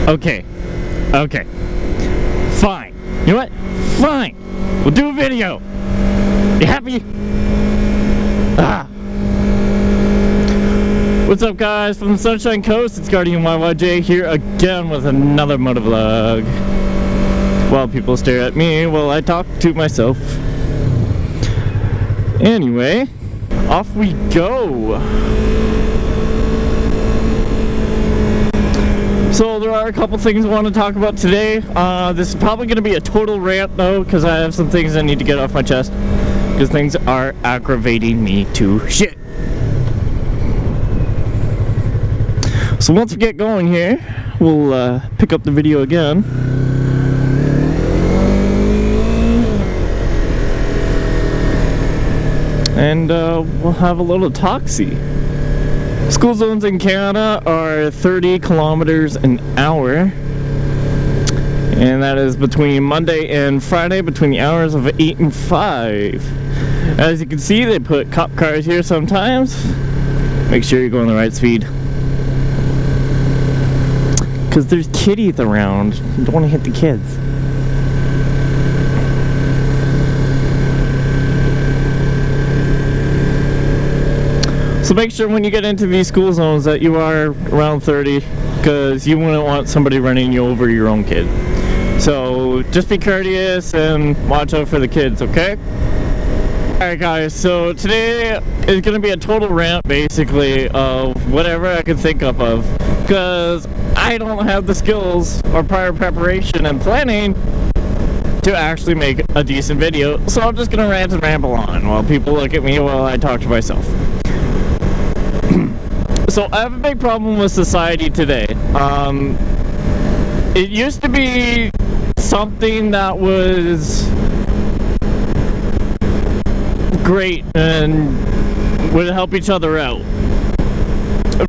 Okay. Fine. You know what? Fine. We'll do a video. You happy? What's up, guys? From the Sunshine Coast, it's Guardian YYJ here again with another motovlog. While people stare at me while I talk to myself. Anyway, off we go. So there are a couple things I want to talk about today. This is probably going to be a total rant though, because I have some things I need to get off my chest. Because things are aggravating me to shit. So once we get going here, we'll pick up the video again. And we'll have a little talk-see. School zones in Canada are 30 kilometers an hour. And that is between Monday and Friday between the hours of 8 and 5. As you can see, they put cop cars here sometimes. Make sure you're going the right speed. Because there's kiddies around. You don't want to hit the kids. So make sure when you get into these school zones that you are around 30, because you wouldn't want somebody running you over your own kid. So just be courteous and watch out for the kids, okay? Alright guys, so today is going to be a total rant basically of whatever I can think of, because I don't have the skills or prior preparation and planning to actually make a decent video. So I'm just going to rant and ramble on while people look at me while I talk to myself. So I have a big problem with society today. It used to be something that was great and would help each other out.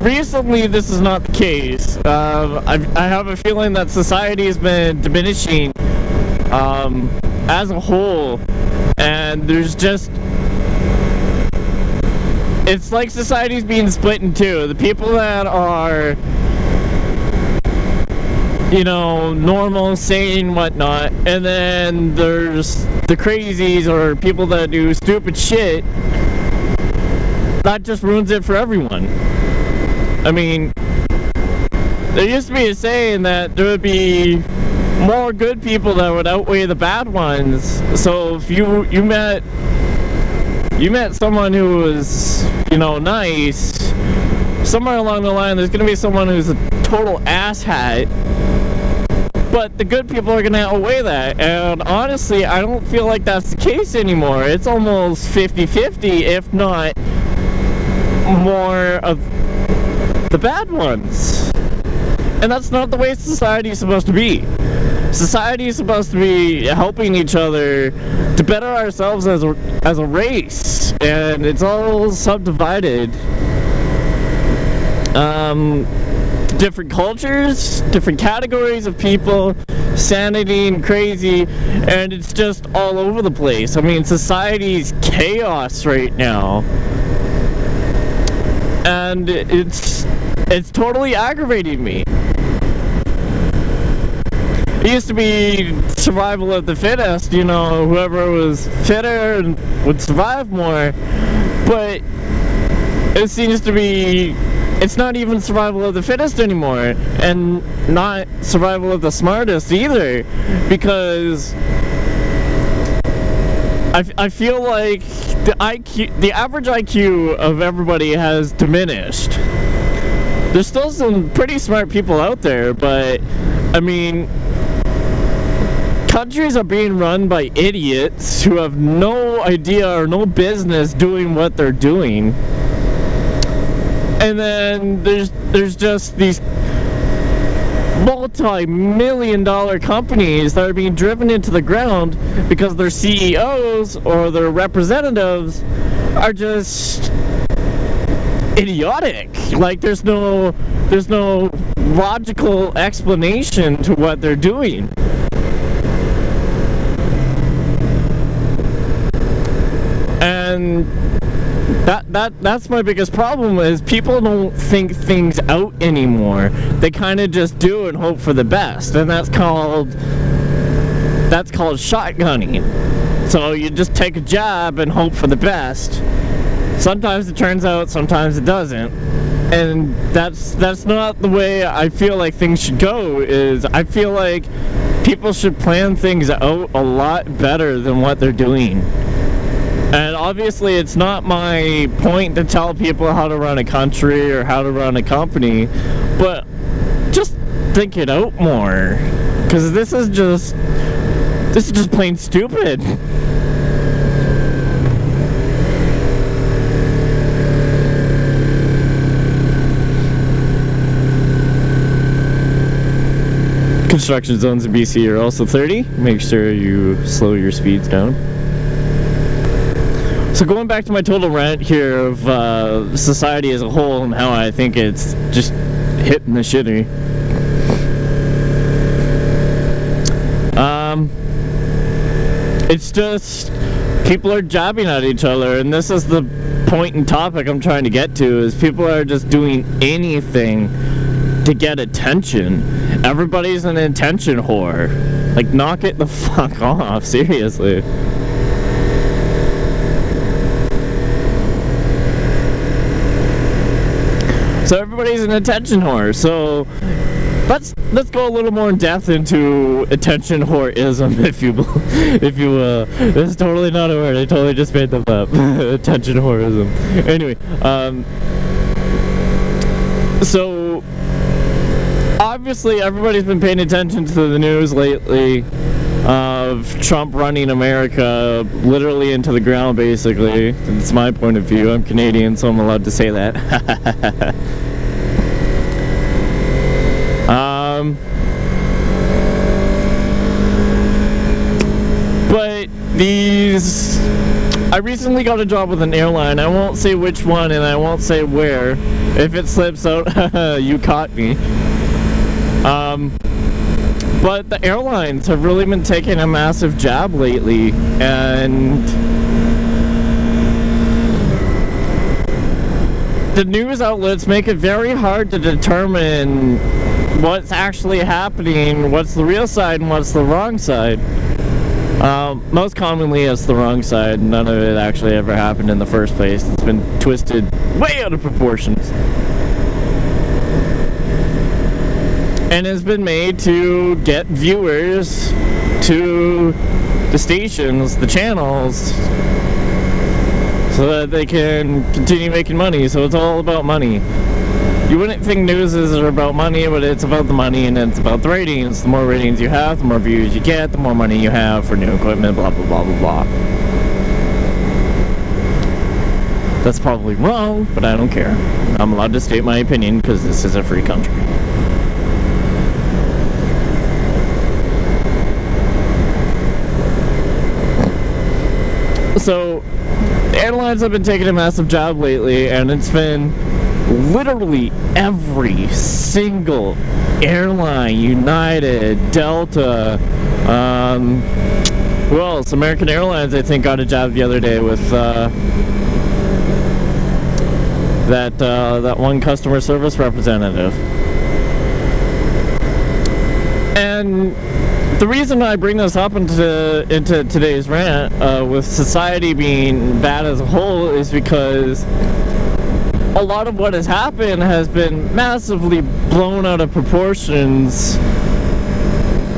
Recently, this is not the case. I have a feeling that society has been diminishing as a whole, and there's just... It's like society's being split in two. The people that are, you know, normal, sane, whatnot, and then there's the crazies or people that do stupid shit. That just ruins it for everyone. I mean, there used to be a saying that there would be more good people that would outweigh the bad ones. So if you met someone who was, you know, nice, somewhere along the line there's gonna be someone who's a total asshat, but the good people are gonna outweigh that. And honestly, I don't feel like that's the case anymore. It's almost 50-50, if not more of the bad ones. And that's not the way society is supposed to be. Society is supposed to be helping each other to better ourselves as a race, and it's all subdivided. Different cultures, different categories of people, sanity and crazy, and it's just all over the place. I mean, society's chaos right now, and it's totally aggravating me. It used to be survival of the fittest, you know, whoever was fitter would survive more, but it seems to be, it's not even survival of the fittest anymore, and not survival of the smartest either, because I feel like the average IQ of everybody has diminished. There's still some pretty smart people out there, but, I mean, countries are being run by idiots who have no idea or no business doing what they're doing. And then there's just these multi-million-dollar companies that are being driven into the ground because their CEOs or their representatives are just idiotic. Like there's no logical explanation to what they're doing. And That's my biggest problem, is people don't think things out anymore. They kind of just do and hope for the best, and that's called shotgunning. So you just take a jab and hope for the best. Sometimes it turns out, sometimes it doesn't. And that's not the way I feel like things should go. I feel like people should plan things out a lot better than what they're doing. And obviously it's not my point to tell people how to run a country or how to run a company, but just think it out more, because this is just plain stupid. Construction zones in BC are also 30. Make sure you slow your speeds down. So going back to my total rant here of society as a whole and how I think it's just hitting the shitty. It's just people are jabbing at each other, and this is the point and topic I'm trying to get to, is people are just doing anything to get attention. Everybody's an attention whore. Like, knock it the fuck off, seriously. So everybody's an attention whore. So let's go a little more in depth into attention whoreism, if you will. It's totally not a word. I totally just made them up. Attention whoreism. Anyway, so obviously everybody's been paying attention to the news lately of Trump running America literally into the ground, basically. It's my point of view. I'm Canadian, so I'm allowed to say that. But I recently got a job with an airline. I won't say which one, and I won't say where. If it slips out, you caught me. But the airlines have really been taking a massive jab lately, and the news outlets make it very hard to determine what's actually happening, what's the real side and what's the wrong side. Most commonly it's the wrong side. None of it actually ever happened in the first place. It's been twisted way out of proportions. And it's been made to get viewers to the stations, the channels, so that they can continue making money. So it's all about money. You wouldn't think news is about money, but it's about the money, and it's about the ratings. The more ratings you have, the more views you get, the more money you have for new equipment, blah, blah, blah, blah, blah. That's probably wrong, but I don't care. I'm allowed to state my opinion because this is a free country. So, the airlines have been taking a massive job lately, and it's been literally every single airline, United, Delta, who else? American Airlines, I think, got a job the other day with that one customer service representative. And the reason I bring this up into today's rant, with society being bad as a whole, is because a lot of what has happened has been massively blown out of proportions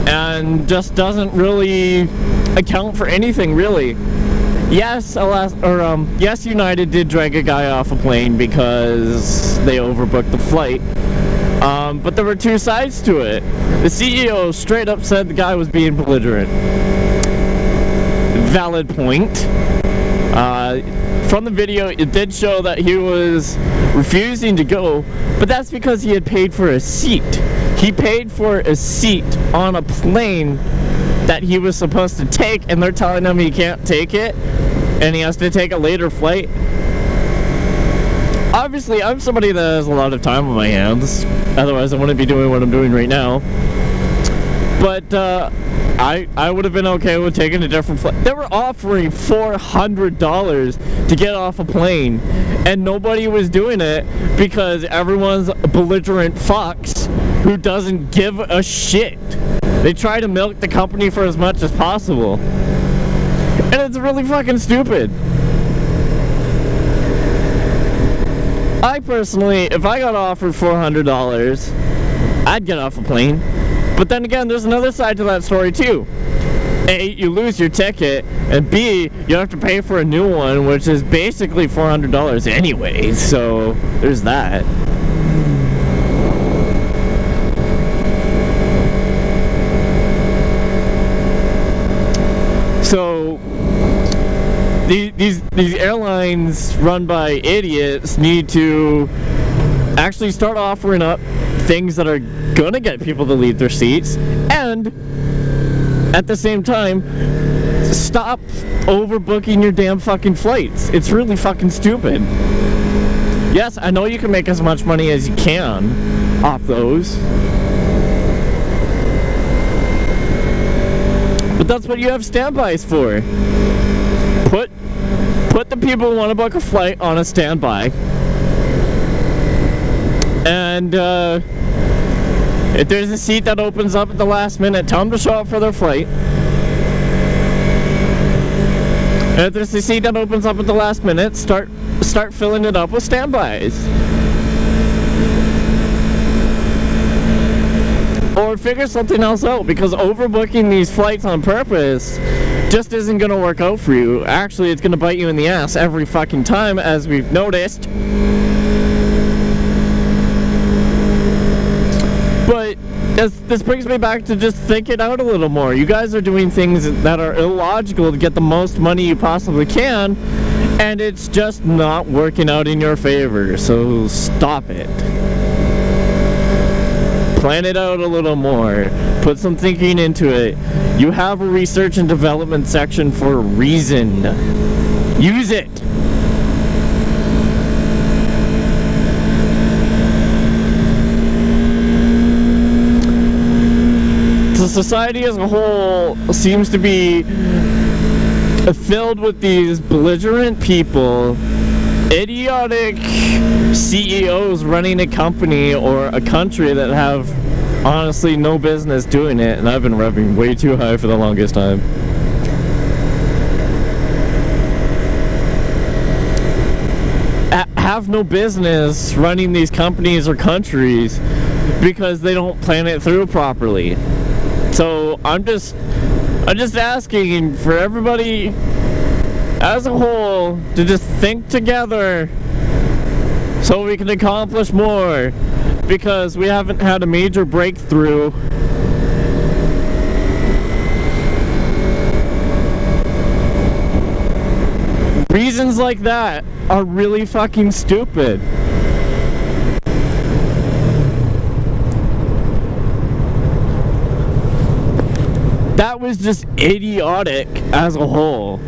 and just doesn't really account for anything, really. Yes, yes, United did drag a guy off a plane because they overbooked the flight. But there were two sides to it. The CEO straight up said the guy was being belligerent. Valid point. From the video, it did show that he was refusing to go, but that's because he had paid for a seat. He paid for a seat on a plane that he was supposed to take, and they're telling him he can't take it, and he has to take a later flight. Obviously, I'm somebody that has a lot of time on my hands, otherwise I wouldn't be doing what I'm doing right now. But I would have been okay with taking a different flight. They were offering $400 to get off a plane, and nobody was doing it because everyone's belligerent fucks who doesn't give a shit. They try to milk the company for as much as possible. And it's really fucking stupid. I personally, if I got offered $400, I'd get off a plane. But then again, there's another side to that story too. A, you lose your ticket, and B, you have to pay for a new one, which is basically $400 anyways, so there's that. So these airlines run by idiots need to actually start offering up things that are gonna get people to leave their seats, and at the same time stop overbooking your damn fucking flights. It's really fucking stupid. Yes, I know you can make as much money as you can off those, but that's what you have standbys for. Put the people who want to book a flight on a standby, and if there's a seat that opens up at the last minute, tell them to show up for their flight. And if there's a seat that opens up at the last minute, start filling it up with standbys. Or figure something else out, because overbooking these flights on purpose just isn't going to work out for you. Actually, it's going to bite you in the ass every fucking time, as we've noticed. But this brings me back to just think it out a little more. You guys are doing things that are illogical to get the most money you possibly can, and it's just not working out in your favor, so stop it. Plan it out a little more. Put some thinking into it. You have a research and development section for a reason. Use it. The society as a whole seems to be filled with these belligerent people, idiotic CEOs running a company or a country that have honestly no business doing it, and I've been revving way too high for the longest time. Have no business running these companies or countries because they don't plan it through properly. So I'm just asking for everybody as a whole to just think together so we can accomplish more, because we haven't had a major breakthrough. Reasons like that are really fucking stupid. That was just idiotic as a whole.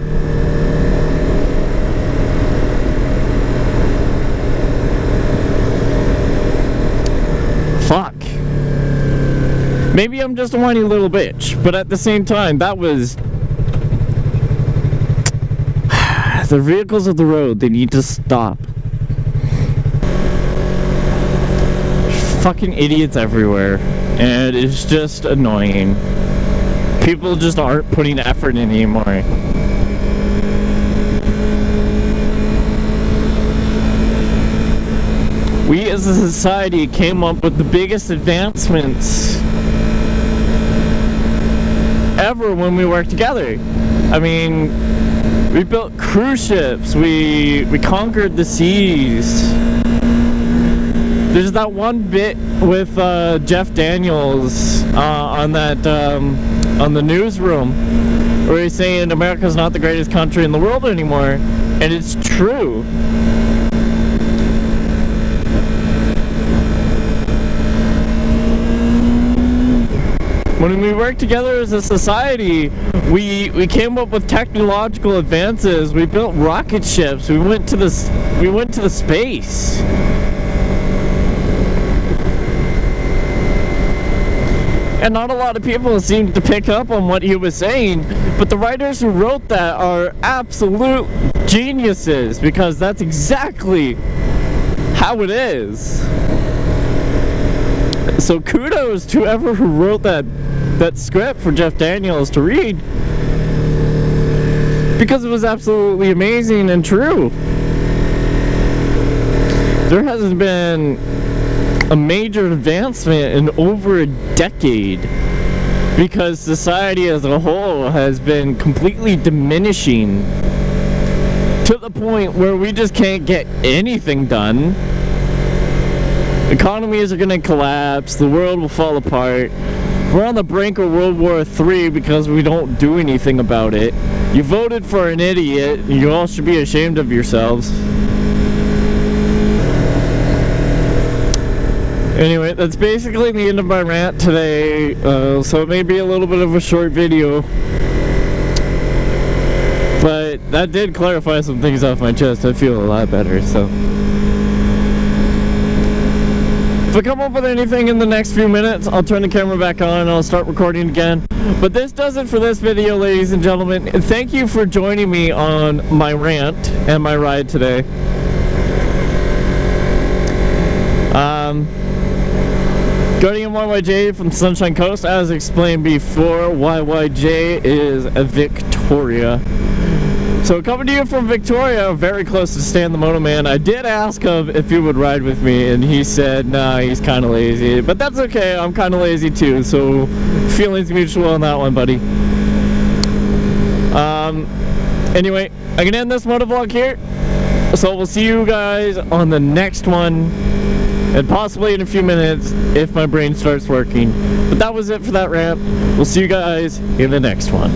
Fuck. Maybe I'm just a whiny little bitch, but at the same time, that was... The vehicles of the road, they need to stop. Fucking idiots everywhere, and it's just annoying. People just aren't putting effort in anymore. We as a society came up with the biggest advancements ever when we worked together. I mean, we built cruise ships, we conquered the seas. There's that one bit with Jeff Daniels on the newsroom where he's saying America's not the greatest country in the world anymore, and it's true. When we worked together as a society, we came up with technological advances. We built rocket ships. We went to the space. And not a lot of people seemed to pick up on what he was saying, but the writers who wrote that are absolute geniuses, because that's exactly how it is. So kudos to whoever who wrote that script for Jeff Daniels to read, because it was absolutely amazing and true. There hasn't been a major advancement in over a decade, because society as a whole has been completely diminishing to the point where we just can't get anything done. Economies are going to collapse, the world will fall apart. We're on the brink of World War III because we don't do anything about it. You voted for an idiot, you all should be ashamed of yourselves. Anyway, that's basically the end of my rant today, so it may be a little bit of a short video, but that did clarify some things off my chest. I feel a lot better, so. If I come up with anything in the next few minutes, I'll turn the camera back on and I'll start recording again. But this does it for this video, ladies and gentlemen. And thank you for joining me on my rant and my ride today. Guardian YYJ from Sunshine Coast, as explained before, YYJ is a Victoria. So coming to you from Victoria, very close to Stan the Moto Man. I did ask him if he would ride with me, and he said, nah, he's kind of lazy. But that's okay, I'm kind of lazy too, so feelings mutual on that one, buddy. Anyway, I can end this motovlog here. So we'll see you guys on the next one, and possibly in a few minutes if my brain starts working. But that was it for that rant. We'll see you guys in the next one.